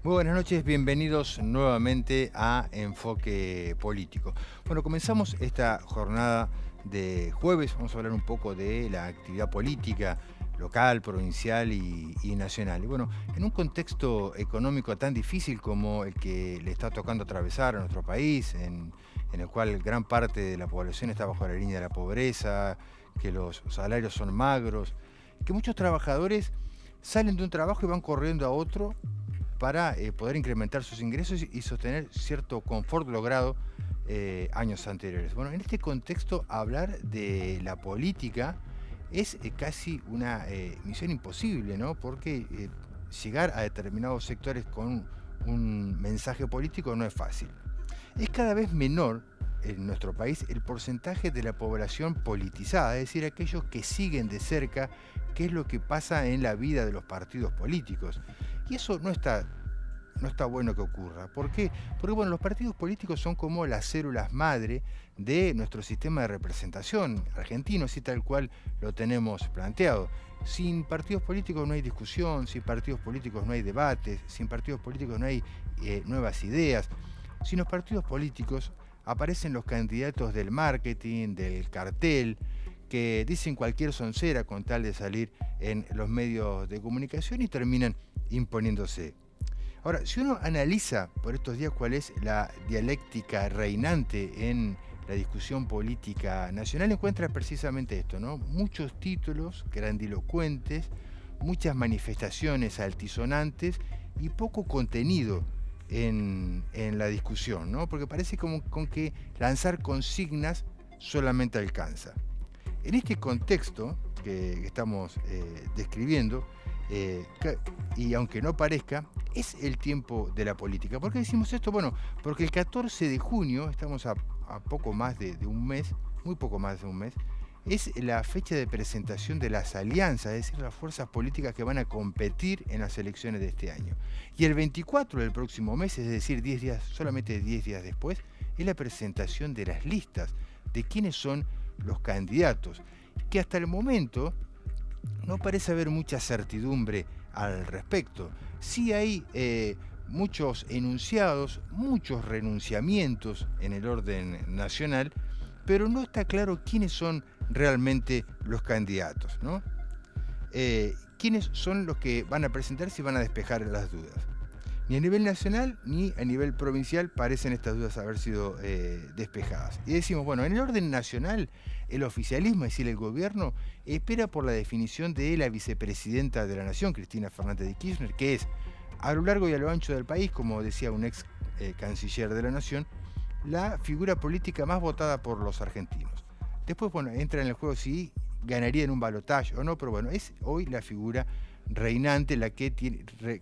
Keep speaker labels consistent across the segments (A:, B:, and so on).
A: Muy buenas noches, bienvenidos nuevamente a Enfoque Político. Bueno, comenzamos esta jornada de jueves, vamos a hablar un poco de la actividad política local, provincial y nacional. Y bueno, en un contexto económico tan difícil como el que le está tocando atravesar a nuestro país, en el cual gran parte de la población está bajo la línea de la pobreza, que los salarios son magros, que muchos trabajadores salen de un trabajo y van corriendo a otro para poder incrementar sus ingresos y sostener cierto confort logrado años anteriores. Bueno, en este contexto, hablar de la política es casi una misión imposible, ¿no? Porque llegar a determinados sectores con un mensaje político no es fácil. Es cada vez menor en nuestro país el porcentaje de la población politizada, es decir, aquellos que siguen de cerca qué es lo que pasa en la vida de los partidos políticos. Y eso no está bueno que ocurra. ¿Por qué? Porque bueno, los partidos políticos son como las células madre de nuestro sistema de representación argentino, así tal cual lo tenemos planteado. Sin partidos políticos no hay discusión, sin partidos políticos no hay debates, sin partidos políticos no hay nuevas ideas. Sin los partidos políticos aparecen los candidatos del marketing, del cartel, que dicen cualquier soncera con tal de salir en los medios de comunicación y terminan imponiéndose. Ahora, si uno analiza por estos días cuál es la dialéctica reinante en la discusión política nacional, encuentra precisamente esto, ¿no? Muchos títulos grandilocuentes, muchas manifestaciones altisonantes y poco contenido en la discusión, ¿no? Porque parece como con que lanzar consignas solamente alcanza. En este contexto que estamos describiendo, y aunque no parezca, es el tiempo de la política. ¿Por qué decimos esto? Bueno, porque el 14 de junio, estamos a poco más de un mes, muy poco más de un mes, es la fecha de presentación de las alianzas, es decir, las fuerzas políticas que van a competir en las elecciones de este año. Y el 24 del próximo mes, es decir, 10 días, solamente 10 días después, es la presentación de las listas de quiénes son los candidatos, que hasta el momento no parece haber mucha certidumbre al respecto. Sí hay muchos enunciados, muchos renunciamientos en el orden nacional, pero no está claro quiénes son realmente los candidatos, ¿no? Quiénes son los que van a presentarse y van a despejar las dudas. Ni a nivel nacional ni a nivel provincial parecen estas dudas haber sido despejadas. Y decimos, bueno, en el orden nacional, el oficialismo, es decir, el gobierno, espera por la definición de la vicepresidenta de la Nación, Cristina Fernández de Kirchner, que es, a lo largo y a lo ancho del país, como decía un ex canciller de la Nación, la figura política más votada por los argentinos. Después, bueno, entra en el juego si ganaría en un balotaje o no, pero bueno, es hoy la figura reinante la que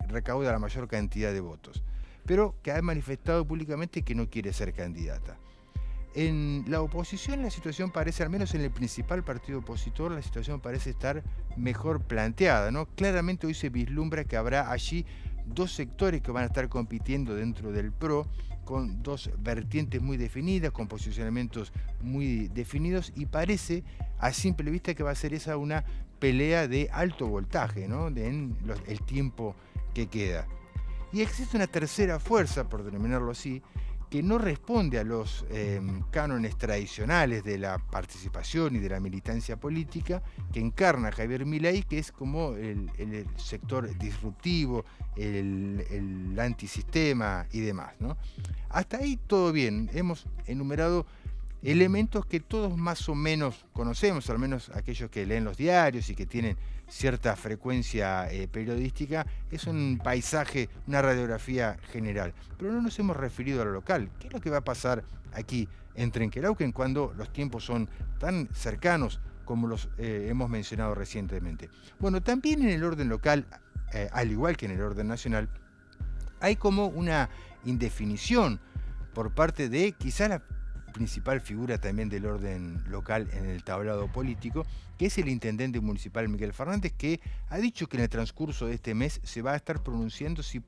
A: recauda la mayor cantidad de votos, pero que ha manifestado públicamente que no quiere ser candidata. En la oposición la situación parece, al menos en el principal partido opositor, la situación parece estar mejor planteada, ¿no? Claramente hoy se vislumbra que habrá allí dos sectores que van a estar compitiendo dentro del PRO, con dos vertientes muy definidas, con posicionamientos muy definidos, y parece a simple vista que va a ser esa una pelea de alto voltaje, ¿no? En el tiempo que queda. Y existe una tercera fuerza, por denominarlo así, que no responde a los cánones tradicionales de la participación y de la militancia política que encarna Javier Milei, que es como el sector disruptivo, el antisistema y demás, ¿no? Hasta ahí todo bien, hemos enumerado elementos que todos más o menos conocemos, al menos aquellos que leen los diarios y que tienen cierta frecuencia periodística. Es un paisaje, una radiografía general, pero no nos hemos referido a lo local. ¿Qué es lo que va a pasar aquí en Trenquelauquen cuando los tiempos son tan cercanos como los hemos mencionado recientemente? Bueno, también en el orden local, al igual que en el orden nacional, hay como una indefinición por parte de quizá la principal figura también del orden local en el tablado político, que es el intendente municipal Miguel Fernández, que ha dicho que en el transcurso de este mes se va a estar pronunciando si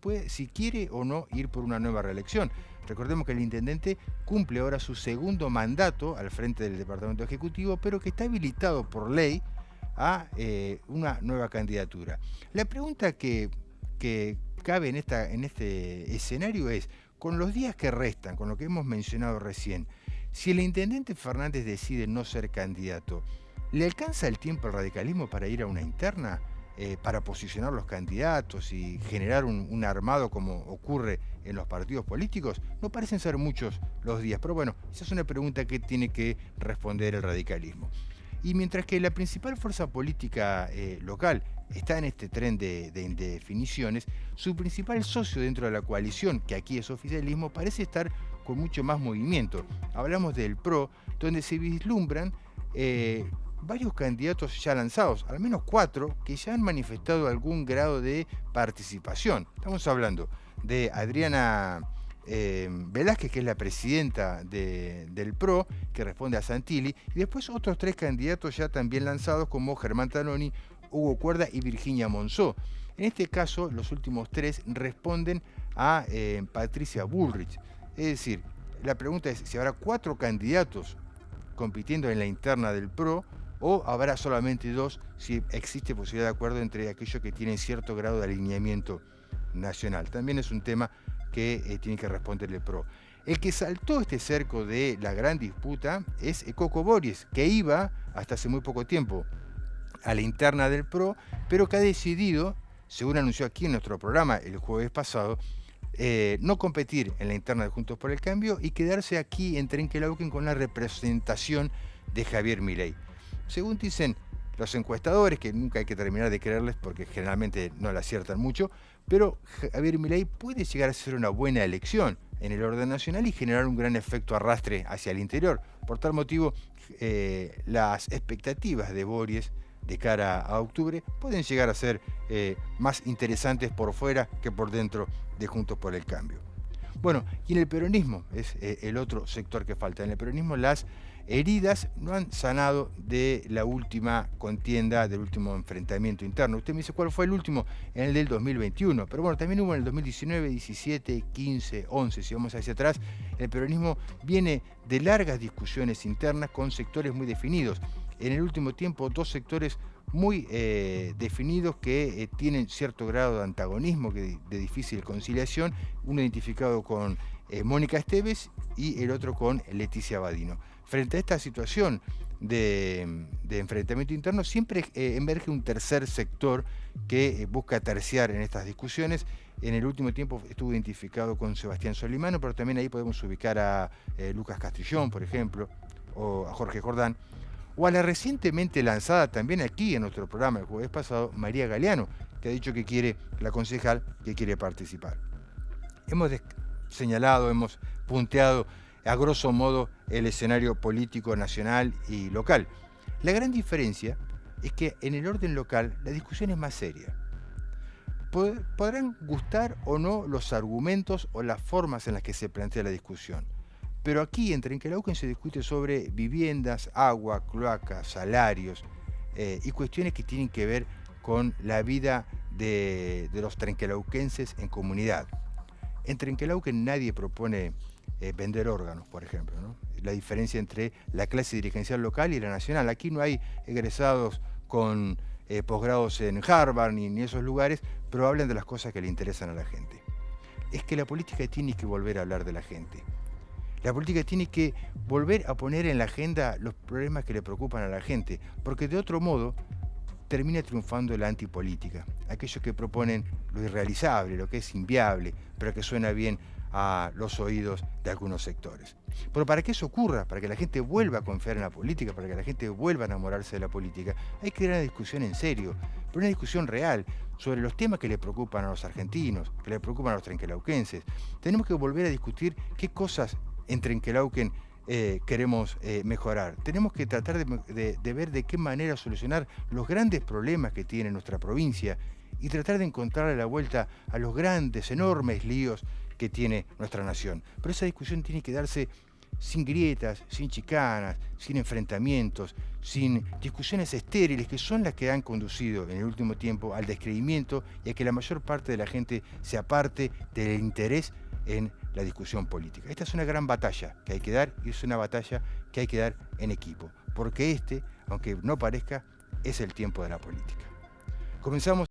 A: quiere o no ir por una nueva reelección. Recordemos que el intendente cumple ahora su segundo mandato al frente del departamento ejecutivo, pero que está habilitado por ley a una nueva candidatura. La pregunta que cabe en este escenario es, con los días que restan, con lo que hemos mencionado recién, si el intendente Fernández decide no ser candidato, ¿le alcanza el tiempo al radicalismo para ir a una interna? Para posicionar los candidatos y generar un armado como ocurre en los partidos políticos? No parecen ser muchos los días, pero bueno, esa es una pregunta que tiene que responder el radicalismo. Y mientras que la principal fuerza política local está en este tren de indefiniciones, su principal socio dentro de la coalición, que aquí es oficialismo, parece estar con mucho más movimiento. Hablamos del PRO, donde se vislumbran varios candidatos ya lanzados, al menos 4, que ya han manifestado algún grado de participación. Estamos hablando de Adriana Velázquez, que es la presidenta del PRO, que responde a Santilli, y después otros 3 candidatos ya también lanzados, como Germán Tanoni, Hugo Cuerda y Virginia Monzó. En este caso, los últimos 3 responden a Patricia Bullrich. Es decir, la pregunta es si habrá 4 candidatos compitiendo en la interna del PRO, o habrá solamente 2 si existe posibilidad de acuerdo entre aquellos que tienen cierto grado de alineamiento nacional. También es un tema que tiene que responder el PRO. El que saltó este cerco de la gran disputa es Coco Bories, que iba hasta hace muy poco tiempo a la interna del PRO, pero que ha decidido, según anunció aquí en nuestro programa el jueves pasado, no competir en la interna de Juntos por el Cambio y quedarse aquí en Trenquelauquen con la representación de Javier Milei. Según dicen los encuestadores, que nunca hay que terminar de creerles porque generalmente no la aciertan mucho, pero Javier Milei puede llegar a ser una buena elección en el orden nacional y generar un gran efecto arrastre hacia el interior. Por tal motivo, las expectativas de Bories de cara a octubre pueden llegar a ser más interesantes por fuera que por dentro de Juntos por el Cambio. Bueno, y en el peronismo es el otro sector que falta. En el peronismo las heridas no han sanado de la última contienda, del último enfrentamiento interno. Usted me dice cuál fue el último, en el del 2021, pero bueno, también hubo en el 2019, 17, 15, 11, si vamos hacia atrás. El peronismo viene de largas discusiones internas con sectores muy definidos. En el último tiempo, 2 sectores muy definidos que tienen cierto grado de antagonismo, de difícil conciliación, uno identificado con Mónica Esteves y el otro con Leticia Badino. Frente a esta situación de enfrentamiento interno, siempre emerge un tercer sector que busca terciar en estas discusiones. En el último tiempo estuvo identificado con Sebastián Solimano, pero también ahí podemos ubicar a Lucas Castrillón, por ejemplo, o a Jorge Jordán, o a la recientemente lanzada también aquí en nuestro programa el jueves pasado, María Galeano, que ha dicho que quiere, la concejal, que quiere participar. Hemos señalado, hemos punteado a grosso modo el escenario político nacional y local. La gran diferencia es que en el orden local la discusión es más seria. Podrán gustar o no los argumentos o las formas en las que se plantea la discusión, pero aquí en Trenquelauquen se discute sobre viviendas, agua, cloacas, salarios y cuestiones que tienen que ver con la vida de los trenquelauquenses en comunidad. En Trenquelauquen nadie propone vender órganos, por ejemplo, ¿no? La diferencia entre la clase dirigencial local y la nacional. Aquí no hay egresados con posgrados en Harvard ni esos lugares, pero hablan de las cosas que le interesan a la gente. Es que la política tiene que volver a hablar de la gente. La política tiene que volver a poner en la agenda los problemas que le preocupan a la gente, porque de otro modo termina triunfando la antipolítica. Aquellos que proponen lo irrealizable, lo que es inviable, pero que suena bien a los oídos de algunos sectores. Pero para que eso ocurra, para que la gente vuelva a confiar en la política, para que la gente vuelva a enamorarse de la política, hay que tener una discusión en serio, pero una discusión real sobre los temas que le preocupan a los argentinos, que le preocupan a los trenquelauquenses. Tenemos que volver a discutir qué cosas en Trenquelauquen queremos mejorar. Tenemos que tratar de ver de qué manera solucionar los grandes problemas que tiene nuestra provincia y tratar de encontrarle la vuelta a los grandes, enormes líos que tiene nuestra nación. Pero esa discusión tiene que darse sin grietas, sin chicanas, sin enfrentamientos, sin discusiones estériles, que son las que han conducido en el último tiempo al descreimiento y a que la mayor parte de la gente se aparte del interés en la discusión política. Esta es una gran batalla que hay que dar y es una batalla que hay que dar en equipo, porque aunque no parezca, es el tiempo de la política. Comenzamos